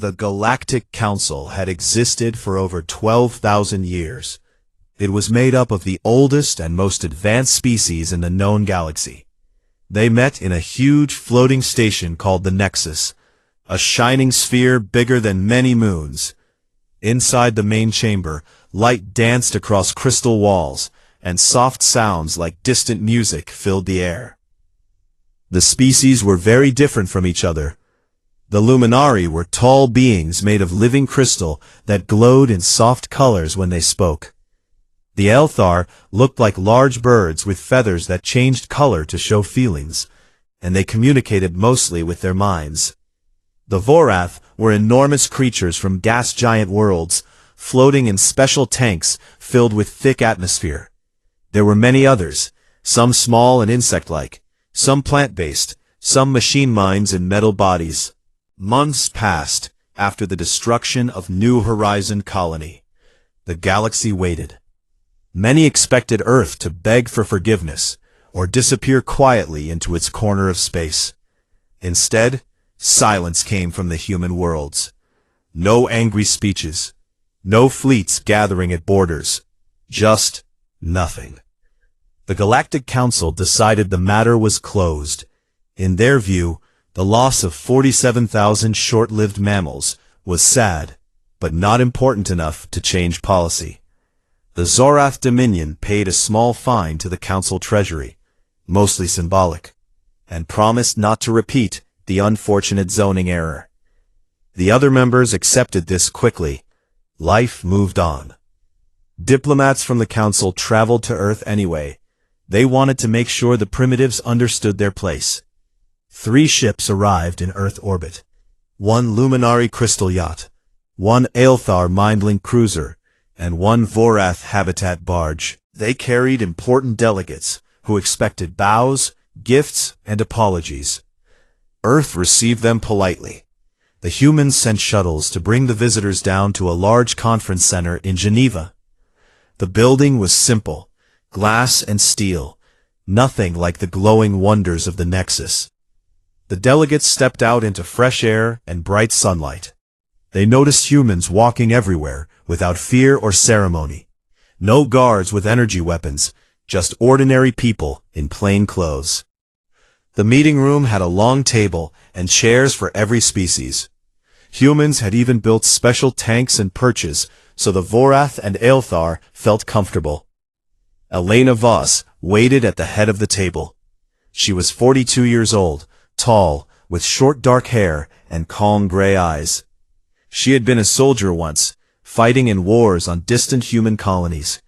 The Galactic Council had existed for over 12,000 years. It was made up of the oldest and most advanced species in the known galaxy. They met in a huge floating station called the Nexus, a shining sphere bigger than many moons. Inside the main chamber, light danced across crystal walls, and soft sounds like distant music filled the air. The species were very different from each other. The Luminari were tall beings made of living crystal that glowed in soft colors when they spoke. The Elthar looked like large birds with feathers that changed color to show feelings, and they communicated mostly with their minds. The Vorath were enormous creatures from gas giant worlds, floating in special tanks filled with thick atmosphere. There were many others, some small and insect-like, some plant-based, some machine minds and metal bodies. Months passed after the destruction of New Horizon Colony. The galaxy waited. Many expected Earth to beg for forgiveness or disappear quietly into its corner of space. Instead, silence came from the human worlds. No angry speeches, no fleets gathering at borders, just nothing. The Galactic Council decided the matter was closed. In their view, the loss of 47,000 short-lived mammals was sad, but not important enough to change policy. The Zorath Dominion paid a small fine to the Council treasury, mostly symbolic, and promised not to repeat the unfortunate zoning error. The other members accepted this quickly. Life moved on. Diplomats from the Council traveled to Earth anyway. They wanted to make sure the primitives understood their place. 3 ships arrived in Earth orbit. 1 Luminari crystal yacht, 1 Aelthar Mindling cruiser, and 1 Vorath habitat barge. They carried important delegates who expected bows, gifts, and apologies. Earth received them politely. The humans sent shuttles to bring the visitors down to a large conference center in Geneva. The building was simple, glass and steel, nothing like the glowing wonders of the Nexus. The delegates stepped out into fresh air and bright sunlight. They noticed humans walking everywhere without fear or ceremony. No guards with energy weapons, just ordinary people in plain clothes. The meeting room had a long table and chairs for every species. Humans had even built special tanks and perches so the Vorath and Aelthar felt comfortable. Elena Voss waited at the head of the table. She was 42 years old, tall, with short dark hair and calm gray eyes. She had been a soldier once, fighting in wars on distant human colonies.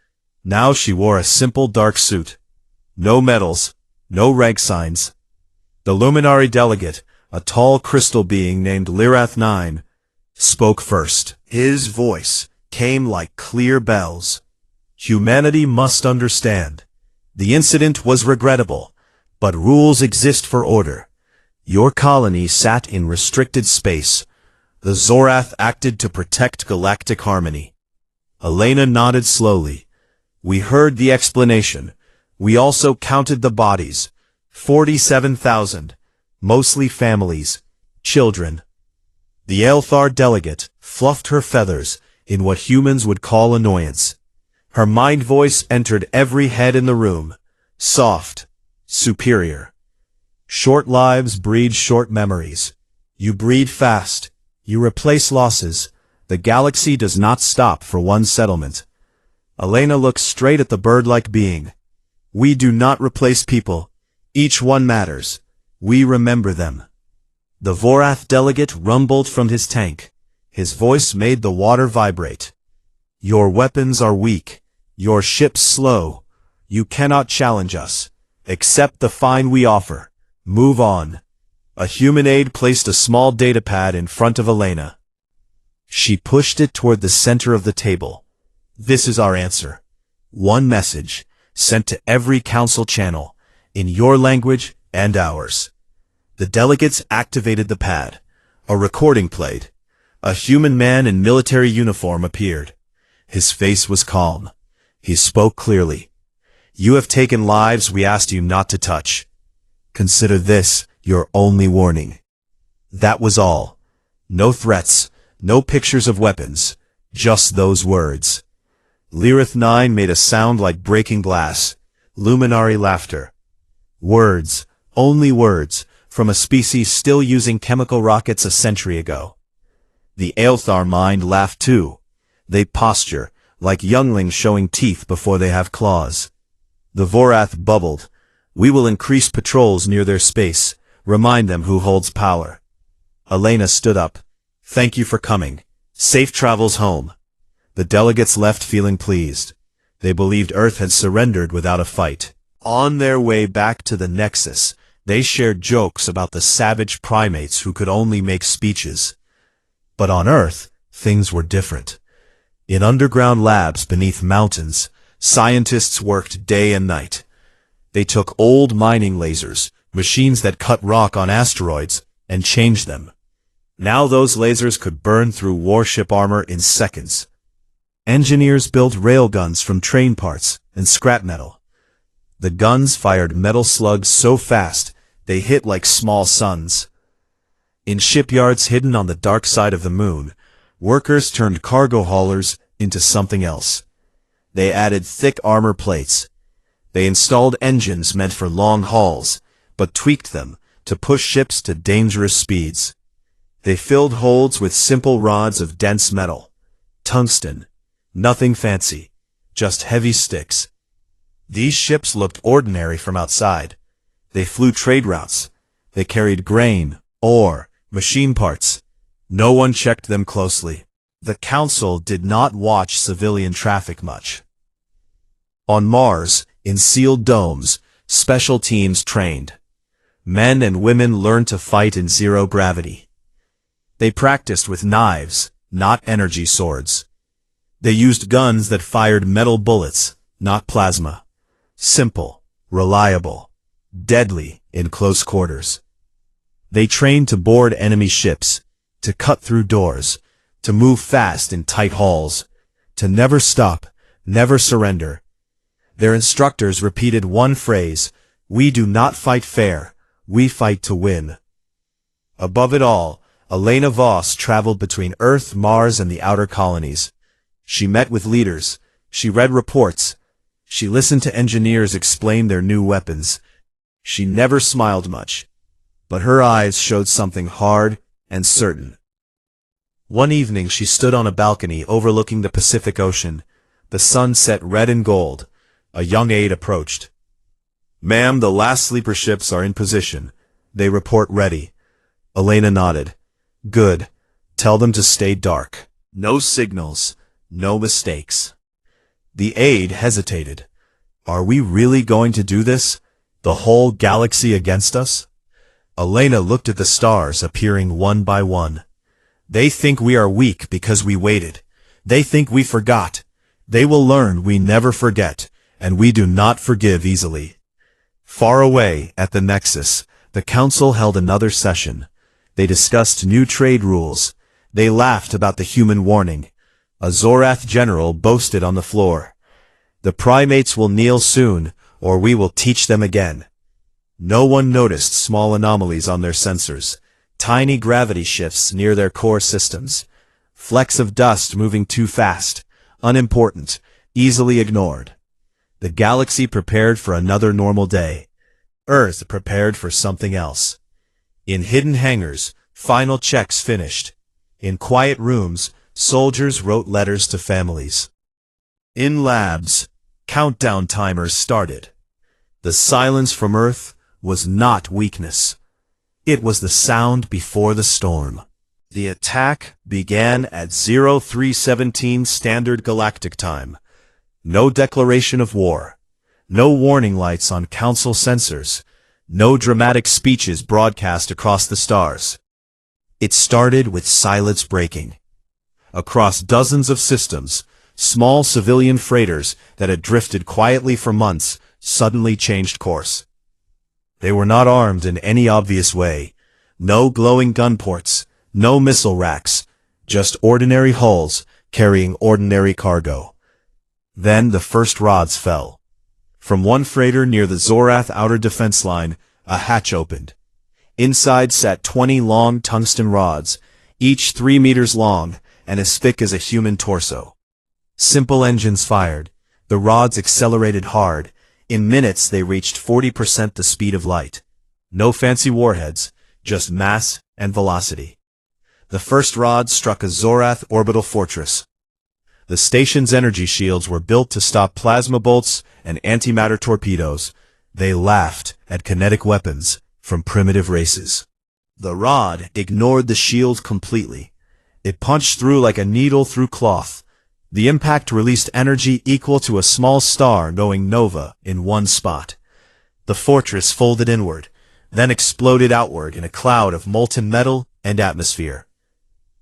Now she wore a simple dark suit. No medals, no rank signs. The Luminari delegate, a tall crystal being named Lirath 9, spoke first. His voice came like clear bells. Humanity must understand. The incident was regrettable, but rules exist for order. Your colony sat in restricted space. The Zorath acted to protect galactic harmony. Elena nodded slowly. We heard the explanation. We also counted the bodies. 47,000, mostly families, children. The Aelthar delegate fluffed her feathers in what humans would call annoyance. Her mind voice entered every head in the room. Soft, superior. Short lives breed short memories. You breed fast. You replace losses. The galaxy does not stop for one settlement. Elena looked straight at the bird-like being. We do not replace people. Each one matters. We remember them. The Vorath delegate rumbled from his tank. His voice made the water vibrate. Your weapons are weak. Your ships slow. You cannot challenge us. Accept the fine we offer. Move on. A human aide placed a small datapad in front of Elena. She pushed it toward the center of the table. This is our answer. One message, sent to every council channel, in your language and ours. The delegates activated the pad. A recording played. A human man in military uniform appeared. His face was calm. He spoke clearly. You have taken lives we asked you not to touch. Consider this your only warning. That was all. No threats, No pictures of weapons, just those words. Lyrith 9 made a sound like breaking glass, luminary laughter. Words, only words, from a species still using chemical rockets a century ago. The Aelthar mind laughed too. They posture, like younglings showing teeth before they have claws. The Vorath bubbled. We will increase patrols near their space, remind them who holds power. Elena stood up. Thank you for coming. Safe travels home. The delegates left feeling pleased. They believed Earth had surrendered without a fight. On their way back to the Nexus, they shared jokes about the savage primates who could only make speeches. But on Earth, things were different. In underground labs beneath mountains, scientists worked day and night. They took old mining lasers, machines that cut rock on asteroids, and changed them. Now those lasers could burn through warship armor in seconds. Engineers built railguns from train parts and scrap metal. The guns fired metal slugs so fast, they hit like small suns. In shipyards hidden on the dark side of the moon, workers turned cargo haulers into something else. They added thick armor plates. They installed engines meant for long hauls, but tweaked them to push ships to dangerous speeds. They filled holds with simple rods of dense metal. Tungsten. Nothing fancy. Just heavy sticks. These ships looked ordinary from outside. They flew trade routes. They carried grain, ore, machine parts. No one checked them closely. The Council did not watch civilian traffic much. On Mars, in sealed domes, special teams trained. Men and women learned to fight in zero gravity. They practiced with knives, not energy swords. They used guns that fired metal bullets, not plasma. Simple, reliable, deadly in close quarters. They trained to board enemy ships, to cut through doors, to move fast in tight halls, to never stop, never surrender. Their instructors repeated one phrase: we do not fight fair, we fight to win. Above it all, Elena Voss traveled between Earth, Mars, and the outer colonies. She met with leaders. She read reports. She listened to engineers explain their new weapons. She never smiled much, but her eyes showed something hard and certain. One evening she stood on a balcony overlooking the Pacific Ocean. The sun set red and gold. A young aide approached. "Ma'am, the last sleeper ships are in position. They report ready." Elena nodded. "Good. Tell them to stay dark. No signals. No mistakes." The aide hesitated. "Are we really going to do this? The whole galaxy against us?" Elena looked at the stars appearing one by one. "They think we are weak because we waited. They think we forgot. They will learn we never forget, and we do not forgive easily." Far away, at the Nexus, the Council held another session. They discussed new trade rules. They laughed about the human warning. A Zorath general boasted on the floor. "The primates will kneel soon, or we will teach them again." No one noticed small anomalies on their sensors. Tiny gravity shifts near their core systems. Flecks of dust moving too fast. Unimportant. Easily ignored. The galaxy prepared for another normal day. Earth prepared for something else. In hidden hangars, final checks finished. In quiet rooms, soldiers wrote letters to families. In labs, countdown timers started. The silence from Earth was not weakness. It was the sound before the storm. The attack began at 0317 Standard Galactic Time. No declaration of war. No warning lights on Council sensors. No dramatic speeches broadcast across the stars. It started with silence breaking. Across dozens of systems, small civilian freighters that had drifted quietly for months suddenly changed course. They were not armed in any obvious way. No glowing gun ports, no missile racks, just ordinary hulls carrying ordinary cargo. Then the first rods fell. From one freighter near the Zorath outer defense line, a hatch opened. Inside sat 20 long tungsten rods, each 3 meters long and as thick as a human torso. Simple engines fired. The rods accelerated hard. In minutes they reached 40% the speed of light. No fancy warheads, just mass and velocity. The first rod struck a Zorath orbital fortress. The station's energy shields were built to stop plasma bolts and antimatter torpedoes. They laughed at kinetic weapons from primitive races. The rod ignored the shield completely. It punched through like a needle through cloth. The impact released energy equal to a small star going nova in one spot. The fortress folded inward, then exploded outward in a cloud of molten metal and atmosphere.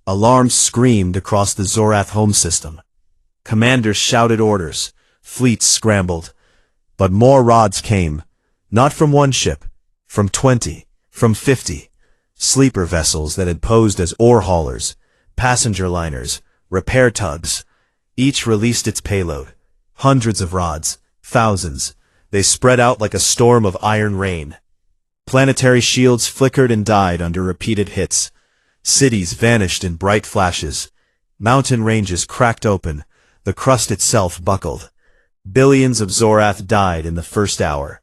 Alarms screamed across the Zorath home system. Commanders shouted orders. Fleets scrambled. But more rods came. Not from one ship. From 20. From 50. Sleeper vessels that had posed as ore haulers. Passenger liners. Repair tugs. Each released its payload. Hundreds of rods. Thousands. They spread out like a storm of iron rain. Planetary shields flickered and died under repeated hits. Cities vanished in bright flashes. Mountain ranges cracked open. The crust itself buckled. Billions of Zorath died in the first hour.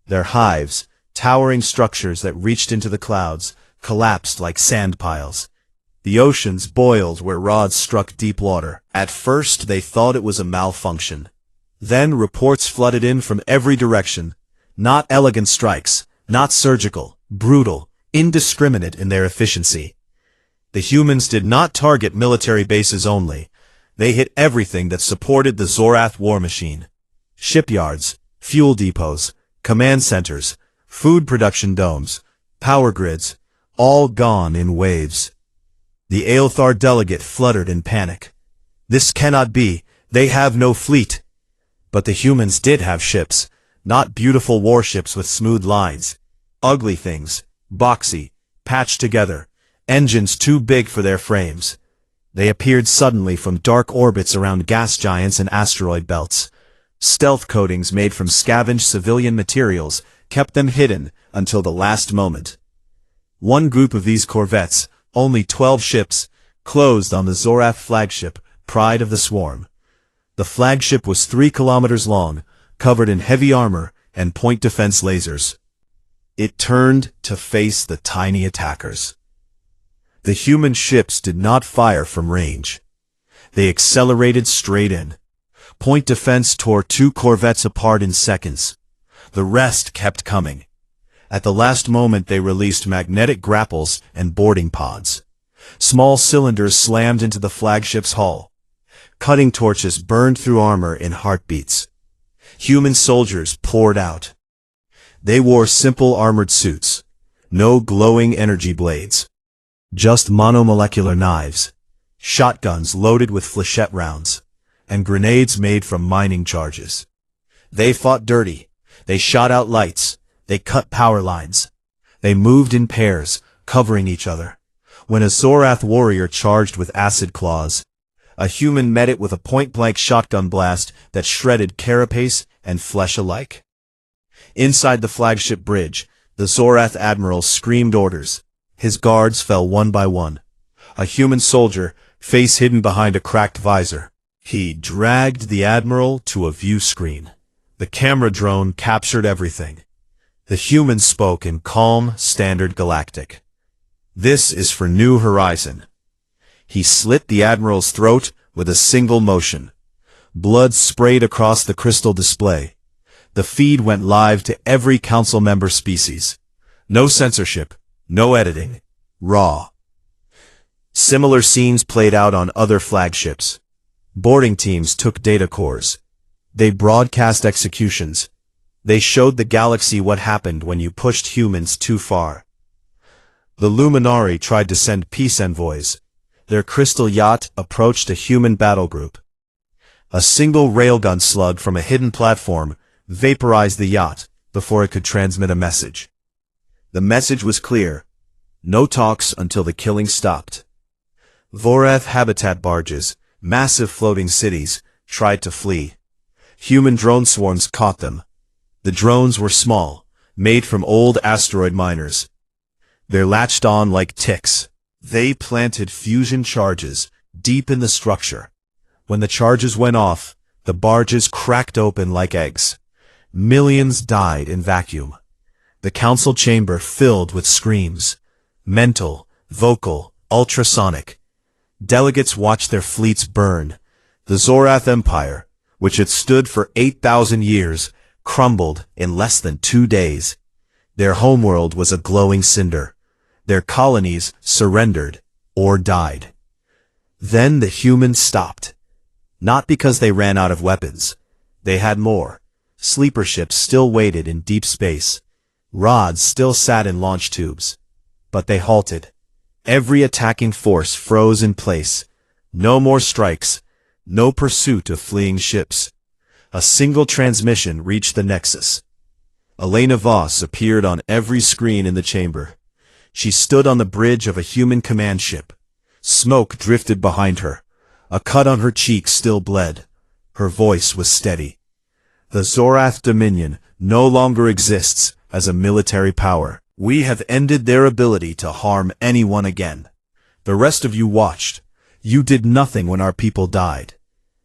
Their hives, towering structures that reached into the clouds, collapsed like sand piles. The oceans boiled where rods struck deep water. At first they thought it was a malfunction. Then reports flooded in from every direction. Not elegant strikes, not surgical, brutal, indiscriminate in their efficiency. The humans did not target military bases only. They hit everything that supported the Zorath war machine. Shipyards, fuel depots, command centers, food production domes, power grids, all gone in waves. The Aelthar delegate fluttered in panic. This cannot be. They have no fleet. But the humans did have ships, not beautiful warships with smooth lines. Ugly things, boxy, patched together, engines too big for their frames. They appeared suddenly from dark orbits around gas giants and asteroid belts. Stealth coatings made from scavenged civilian materials kept them hidden until the last moment. One group of these corvettes, only 12 ships, closed on the Zorath flagship, Pride of the Swarm. The flagship was 3 kilometers long, covered in heavy armor and point defense lasers. It turned to face the tiny attackers. The human ships did not fire from range. They accelerated straight in. Point defense tore 2 corvettes apart in seconds. The rest kept coming. At the last moment they released magnetic grapples and boarding pods. Small cylinders slammed into the flagship's hull. Cutting torches burned through armor in heartbeats. Human soldiers poured out. They wore simple armored suits. No glowing energy blades. Just monomolecular knives, shotguns loaded with flechette rounds, and grenades made from mining charges. They fought dirty. They shot out lights. They cut power lines. They moved in pairs, covering each other. When a Zorath warrior charged with acid claws, a human met it with a point-blank shotgun blast that shredded carapace and flesh alike. Inside the flagship bridge, the Zorath admiral screamed orders. His guards fell one by one. A human soldier, face hidden behind a cracked visor. He dragged the admiral to a view screen. The camera drone captured everything. The human spoke in calm, standard Galactic. "This is for New Horizon." He slit the admiral's throat with a single motion. Blood sprayed across the crystal display. The feed went live to every council member species. No censorship. No editing. Raw. Similar scenes played out on other flagships. Boarding teams took data cores. They broadcast executions. They showed the galaxy what happened when you pushed humans too far. The Luminari tried to send peace envoys. Their crystal yacht approached a human battle group. A single railgun slug from a hidden platform vaporized the yacht before it could transmit a message. The message was clear. No talks until the killing stopped. Vorath habitat barges, massive floating cities, tried to flee. Human drone swarms caught them. The drones were small, made from old asteroid miners. They latched on like ticks. They planted fusion charges deep in the structure. When the charges went off, the barges cracked open like eggs. Millions died in vacuum. The council chamber filled with screams. Mental, vocal, ultrasonic. Delegates watched their fleets burn. The Zorath Empire, which had stood for 8,000 years, crumbled in less than 2 days. Their homeworld was a glowing cinder. Their colonies surrendered or died. Then the humans stopped. Not because they ran out of weapons. They had more. Sleeper ships still waited in deep space. Rods still sat in launch tubes. But they halted. Every attacking force froze in place. No more strikes. No pursuit of fleeing ships. A single transmission reached the Nexus. Elena Voss appeared on every screen in the chamber. She stood on the bridge of a human command ship. Smoke drifted behind her. A cut on her cheek still bled. Her voice was steady. The Zorath Dominion no longer exists as a military power. We have ended their ability to harm anyone again. The rest of you watched. You did nothing when our people died.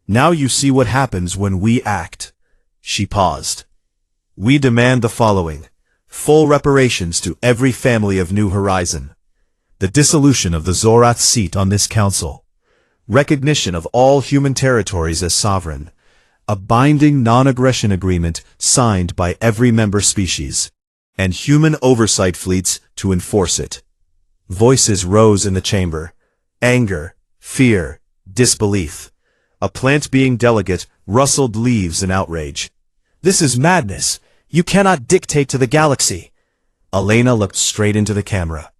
Now you see what happens when we act. She paused. We demand the following. Full reparations to every family of New Horizon. The dissolution of the Zorath seat on this council. Recognition of all human territories as sovereign. A binding non-aggression agreement signed by every member species. And human oversight fleets to enforce it. Voices rose in the chamber. Anger, fear, disbelief. A plant-being delegate rustled leaves in outrage. This is madness. You cannot dictate to the galaxy. Elena looked straight into the camera.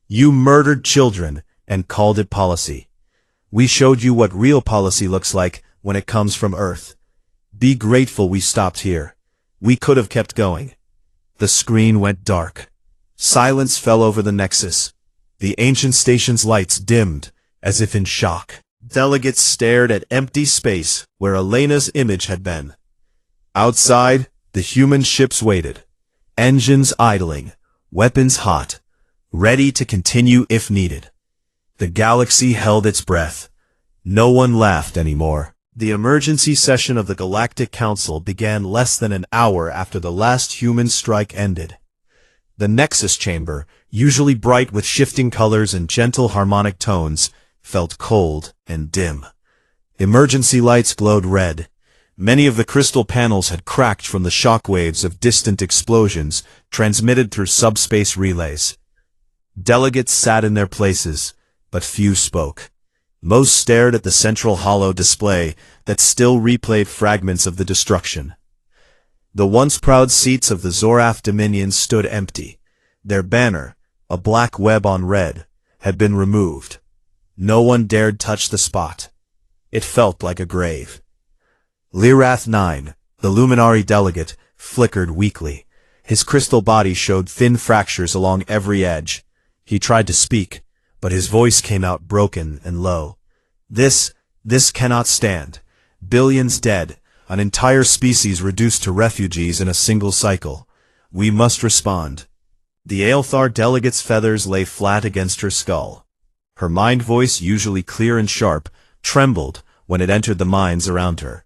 You murdered children and called it policy. We showed you what real policy looks like when it comes from Earth. Be grateful we stopped here. We could have kept going. The screen went dark. Silence fell over the Nexus. The ancient station's lights dimmed, as if in shock. Delegates stared at empty space where Elena's image had been. Outside, the human ships waited. Engines idling, weapons hot, ready to continue if needed. The galaxy held its breath. No one laughed anymore. The emergency session of the Galactic Council began less than an hour after the last human strike ended. The Nexus chamber, usually bright with shifting colors and gentle harmonic tones, felt cold and dim. Emergency lights glowed red. Many of the crystal panels had cracked from the shock waves of distant explosions transmitted through subspace relays. Delegates sat in their places, but few spoke. Most stared at the central holo display that still replayed fragments of the destruction. The once proud seats of the Zorath Dominion stood empty. Their banner, a black web on red, had been removed. No one dared touch the spot. It felt like a grave. Lyrath 9, the Luminary delegate, flickered weakly. His crystal body showed thin fractures along every edge. He tried to speak, but his voice came out broken and low. This cannot stand. Billions dead, an entire species reduced to refugees in a single cycle. We must respond. The Aelthar delegate's feathers lay flat against her skull. Her mind voice, usually clear and sharp, trembled when it entered the minds around her.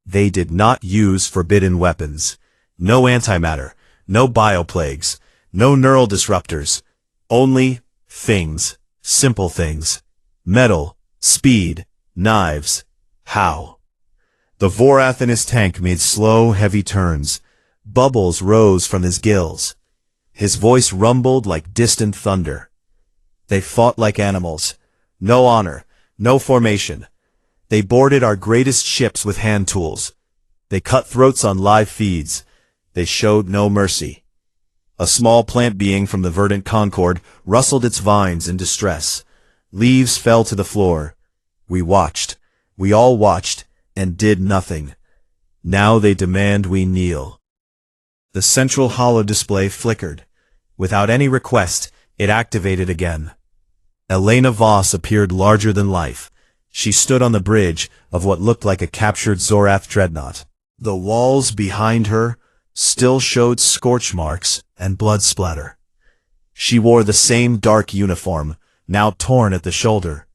They did not use forbidden weapons. No antimatter, no bioplagues, no neural disruptors. Only things, simple things. Metal, speed, knives. How? The Vorath in his tank made slow, heavy turns. Bubbles rose from his gills. His voice rumbled like distant thunder. They fought like animals. No honor, no formation. They boarded our greatest ships with hand tools. They cut throats on live feeds. They showed no mercy. A small plant being from the verdant Concord rustled its vines in distress. Leaves fell to the floor. We watched. We all watched, and did nothing. Now they demand we kneel. The central holo display flickered. Without any request, it activated again. Elena Voss appeared larger than life. She stood on the bridge of what looked like a captured Zorath dreadnought. The walls behind her still showed scorch marks and blood splatter. She wore the same dark uniform, now torn at the shoulder.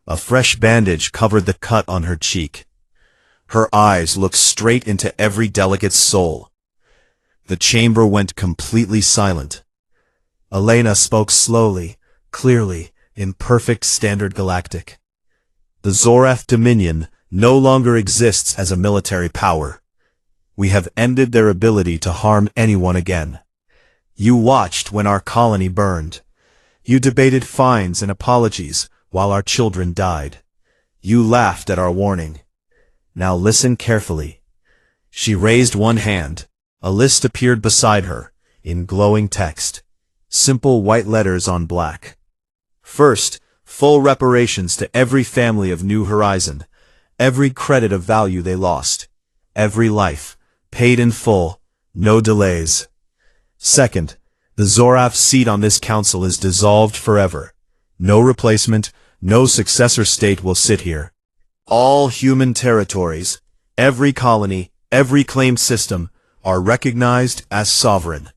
A fresh bandage covered the cut on her cheek. Her eyes looked straight into every delegate's soul. The chamber went completely silent. Elena spoke slowly, clearly, in perfect standard galactic. The Zorath Dominion no longer exists as a military power. We have ended their ability to harm anyone again. You watched when our colony burned. You debated fines and apologies while our children died. You laughed at our warning. Now listen carefully. She raised one hand. A list appeared beside her, in glowing text. Simple white letters on black. First, full reparations to every family of New Horizon. Every credit of value they lost. Every life, paid in full, no delays. Second, the Zorath's seat on this council is dissolved forever. No replacement, no successor state will sit here. All human territories, every colony, every claimed system, are recognized as sovereign.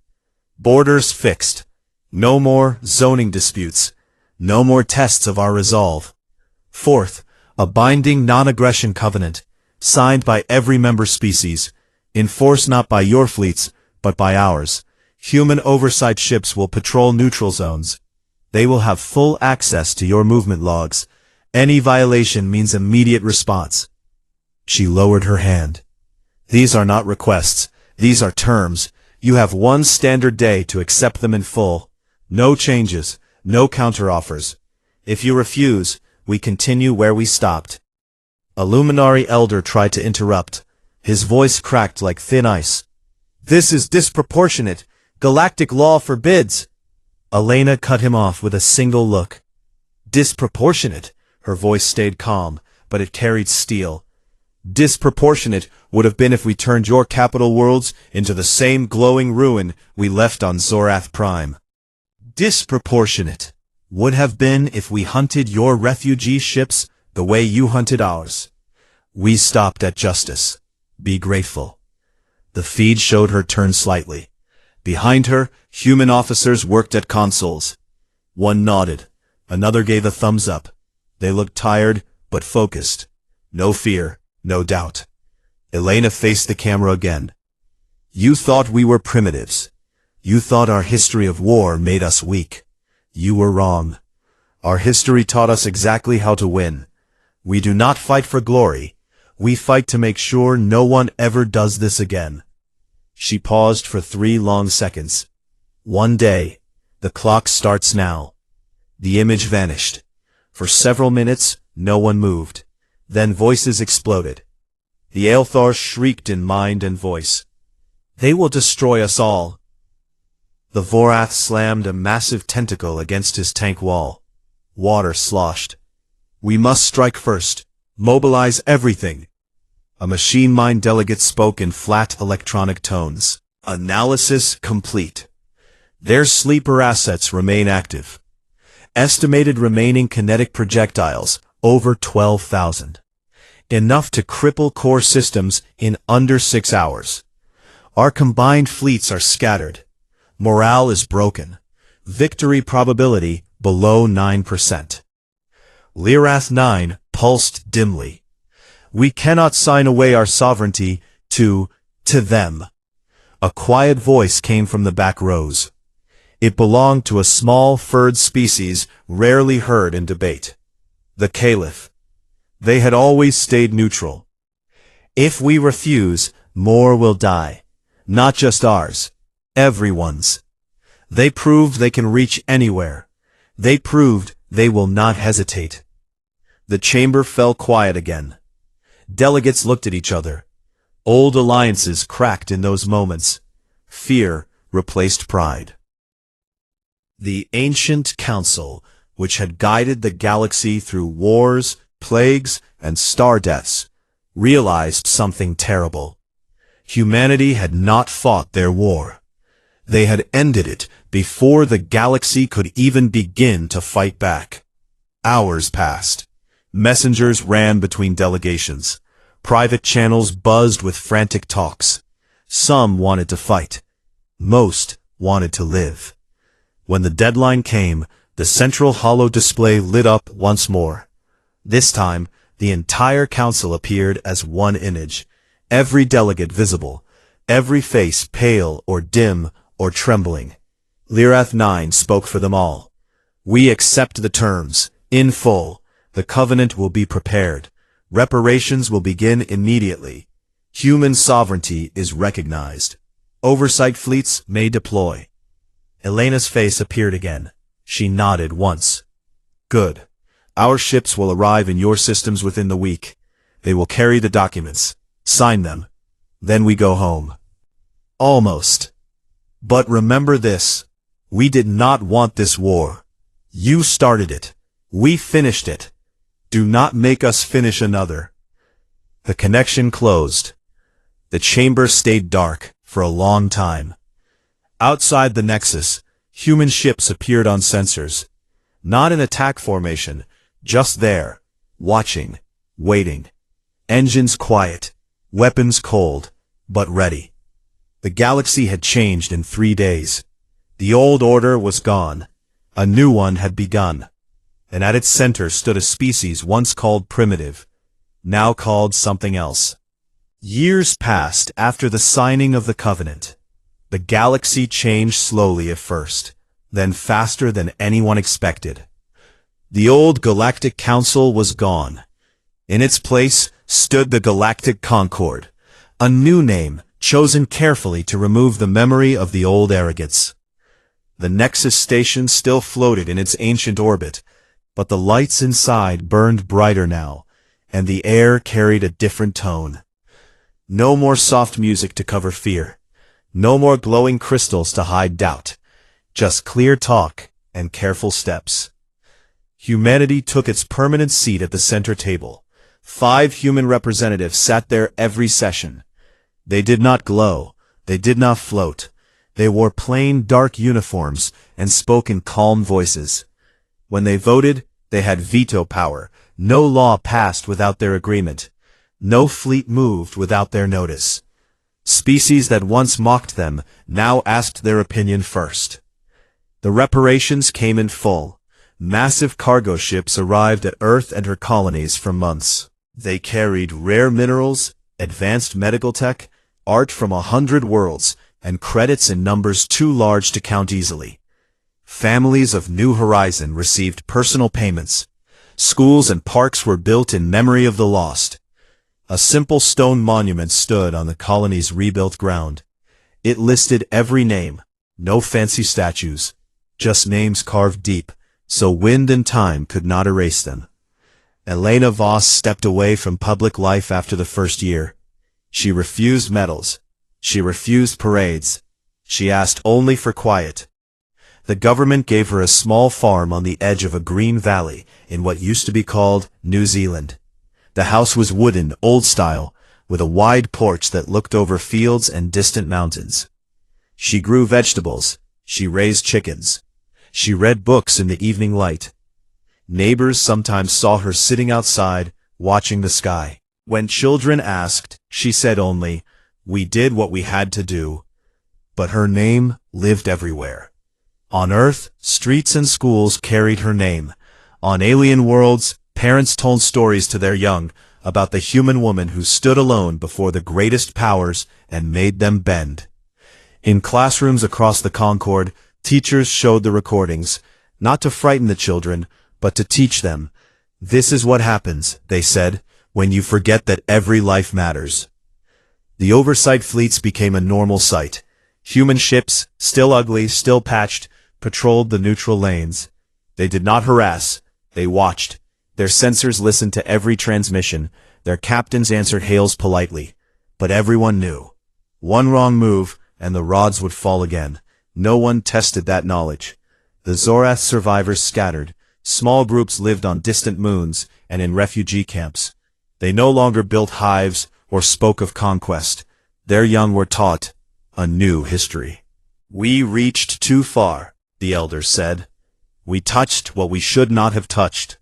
Borders fixed. No more zoning disputes. No more tests of our resolve. Fourth, a binding non-aggression covenant, signed by every member species, enforced not by your fleets, but by ours. Human oversight ships will patrol neutral zones. They will have full access to your movement logs. Any violation means immediate response. She lowered her hand. These are not requests. These are terms. You have one standard day to accept them in full. No changes, no counteroffers. If you refuse, we continue where we stopped. A luminary elder tried to interrupt. His voice cracked like thin ice. This is disproportionate. Galactic law forbids. Elena cut him off with a single look. Disproportionate. Her voice stayed calm, but it carried steel. Disproportionate would have been if we turned your capital worlds into the same glowing ruin we left on Zorath Prime. Disproportionate would have been if we hunted your refugee ships the way you hunted ours. We stopped at justice. Be grateful. The feed showed her turn slightly. Behind her, human officers worked at consoles. One nodded. Another gave a thumbs up. They looked tired, but focused. No fear, no doubt. Elena faced the camera again. You thought we were primitives. You thought our history of war made us weak. You were wrong. Our history taught us exactly how to win. We do not fight for glory. We fight to make sure no one ever does this again. She paused for 3 long seconds. One day. The clock starts now. The image vanished. For several minutes, no one moved. Then voices exploded. The Aelthar shrieked in mind and voice. They will destroy us all. The Vorath slammed a massive tentacle against his tank wall. Water sloshed. We must strike first. Mobilize everything. A machine mind delegate spoke in flat electronic tones. Analysis complete. Their sleeper assets remain active. Estimated remaining kinetic projectiles, over 12,000. Enough to cripple core systems in under 6 hours. Our combined fleets are scattered. Morale is broken. Victory probability below 9%. Lyrath 9 pulsed dimly. We cannot sign away our sovereignty to them. A quiet voice came from the back rows. It belonged to a small furred species rarely heard in debate. The Caliph. They had always stayed neutral. If we refuse, more will die. Not just ours. Everyone's. They proved they can reach anywhere. They proved they will not hesitate. The chamber fell quiet again. Delegates looked at each other. Old alliances cracked in those moments. Fear replaced pride. The ancient council, which had guided the galaxy through wars, plagues, and star deaths, realized something terrible. Humanity had not fought their war. They had ended it before the galaxy could even begin to fight back. Hours passed. Messengers ran between delegations. Private channels buzzed with frantic talks. Some wanted to fight. Most wanted to live. When the deadline came, The central holo display lit up once more. This time, the entire council appeared as one image, every delegate visible, every face pale or dim or trembling. Lyrath 9 spoke for them all. We accept the terms, in full. The covenant will be prepared. Reparations will begin immediately. Human sovereignty is recognized. Oversight fleets may deploy. Elena's face appeared again. She nodded once. Good. Our ships will arrive in your systems within the week. They will carry the documents. Sign them. Then we go home. Almost. But remember this. We did not want this war. You started it. We finished it. Do not make us finish another. The connection closed. The chamber stayed dark for a long time. Outside the Nexus, human ships appeared on sensors. Not in attack formation, just there, watching, waiting. Engines quiet, weapons cold, but ready. The galaxy had changed in 3 days. The old order was gone. A new one had begun. And at its center stood a species once called primitive, now called something else. Years passed after the signing of the covenant. The galaxy changed slowly at first, then faster than anyone expected. The old Galactic Council was gone. In its place stood the Galactic Concord, a new name chosen carefully to remove the memory of the old arrogance. The Nexus station still floated in its ancient orbit, but the lights inside burned brighter now, and the air carried a different tone. No more soft music to cover fear. No more glowing crystals to hide doubt. Just clear talk and careful steps. Humanity took its permanent seat at the center table. 5 human representatives sat there every session. They did not glow. They did not float. They wore plain, dark uniforms and spoke in calm voices. When they voted, they had veto power. No law passed without their agreement. No fleet moved without their notice. Species that once mocked them now asked their opinion first. The reparations came in full. Massive cargo ships arrived at Earth and her colonies for months. They carried rare minerals, advanced medical tech, art from 100 worlds, and credits in numbers too large to count easily. Families of New Horizon received personal payments. Schools and parks were built in memory of the lost. A simple stone monument stood on the colony's rebuilt ground. It listed every name, no fancy statues, just names carved deep, so wind and time could not erase them. Elena Voss stepped away from public life after the first year. She refused medals. She refused parades. She asked only for quiet. The government gave her a small farm on the edge of a green valley in what used to be called New Zealand. The house was wooden, old style, with a wide porch that looked over fields and distant mountains. She grew vegetables. She raised chickens. She read books in the evening light. Neighbors sometimes saw her sitting outside, watching the sky. When children asked, she said only, "We did what we had to do." But her name lived everywhere. On Earth, streets and schools carried her name. On alien worlds, parents told stories to their young about the human woman who stood alone before the greatest powers and made them bend. In classrooms across the Concord, teachers showed the recordings, not to frighten the children, but to teach them. This is what happens, they said, when you forget that every life matters. The oversight fleets became a normal sight. Human ships, still ugly, still patched, patrolled the neutral lanes. They did not harass. They watched. Their sensors listened to every transmission. Their captains answered hails politely. But everyone knew. One wrong move, and the rods would fall again. No one tested that knowledge. The Zorath survivors scattered. Small groups lived on distant moons and in refugee camps. They no longer built hives or spoke of conquest. Their young were taught a new history. We reached too far, the elders said. We touched what we should not have touched.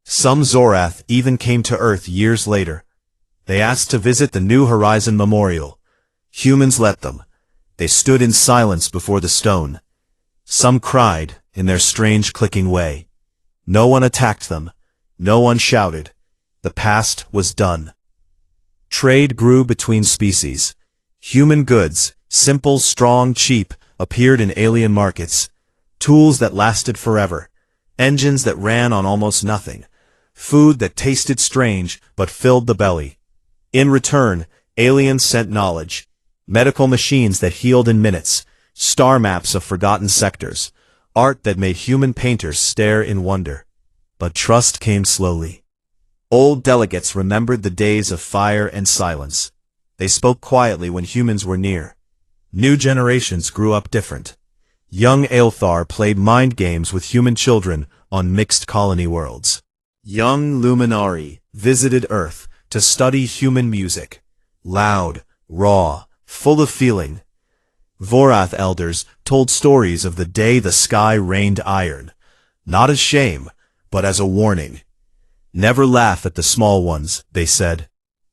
Some Zorath even came to Earth years later. They asked to visit the New Horizon Memorial. Humans let them. They stood in silence before the stone. Some cried, in their strange clicking way. No one attacked them. No one shouted. The past was done. Trade grew between species. Human goods, simple, strong, cheap, appeared in alien markets. Tools that lasted forever. Engines that ran on almost nothing. Food that tasted strange but filled the belly. In return, aliens sent knowledge. Medical machines that healed in minutes. Star maps of forgotten sectors. Art that made human painters stare in wonder. But trust came slowly. Old delegates remembered the days of fire and silence. They spoke quietly when humans were near. New generations grew up different. Young Aelthar played mind games with human children on mixed colony worlds. Young Luminari visited Earth to study human music. Loud, raw, full of feeling. Vorath elders told stories of the day the sky rained iron, not as shame, but as a warning. Never laugh at the small ones, they said.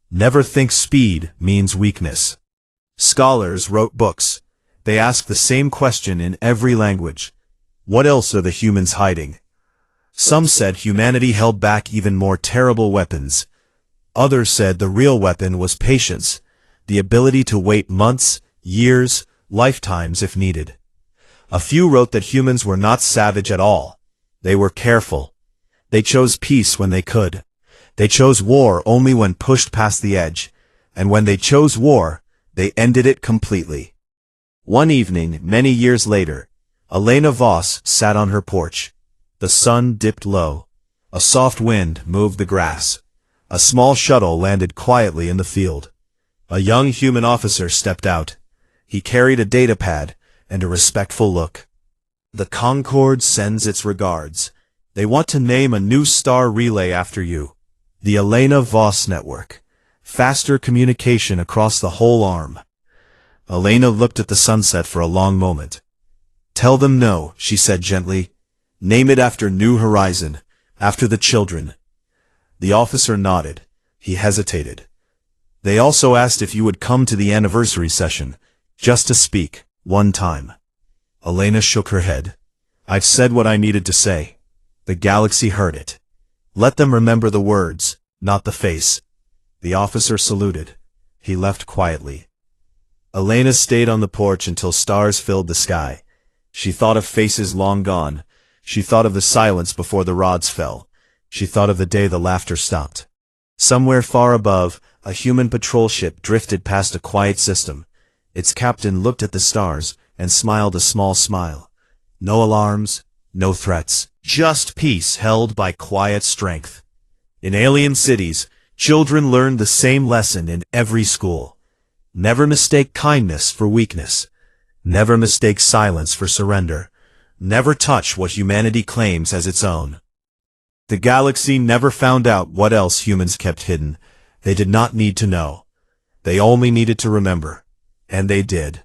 Never think speed means weakness. Scholars wrote books. They asked the same question in every language. What else are the humans hiding? Some said humanity held back even more terrible weapons. Others said the real weapon was patience, the ability to wait months, years, lifetimes if needed. A few wrote that humans were not savage at all. They were careful. They chose peace when they could. They chose war only when pushed past the edge. And when they chose war, they ended it completely. One evening, many years later, Elena Voss sat on her porch. The sun dipped low. A soft wind moved the grass. A small shuttle landed quietly in the field. A young human officer stepped out. He carried a datapad and a respectful look. The Concorde sends its regards. They want to name a new star relay after you. The Elena Voss Network. Faster communication across the whole arm. Elena looked at the sunset for a long moment. Tell them no, she said gently. Name it after New Horizon, after the children. The officer nodded. He hesitated. They also asked if you would come to the anniversary session, just to speak, one time. Elena shook her head. I've said what I needed to say. The galaxy heard it. Let them remember the words, not the face. The officer saluted. He left quietly. Elena stayed on the porch until stars filled the sky. She thought of faces long gone. She thought of the silence before the rods fell. She thought of the day the laughter stopped. Somewhere far above, a human patrol ship drifted past a quiet system. Its captain looked at the stars and smiled a small smile. No alarms, no threats, just peace held by quiet strength. In alien cities, children learned the same lesson in every school. Never mistake kindness for weakness. Never mistake silence for surrender. Never touch what humanity claims as its own. The galaxy never found out what else humans kept hidden. They did not need to know. They only needed to remember. And they did.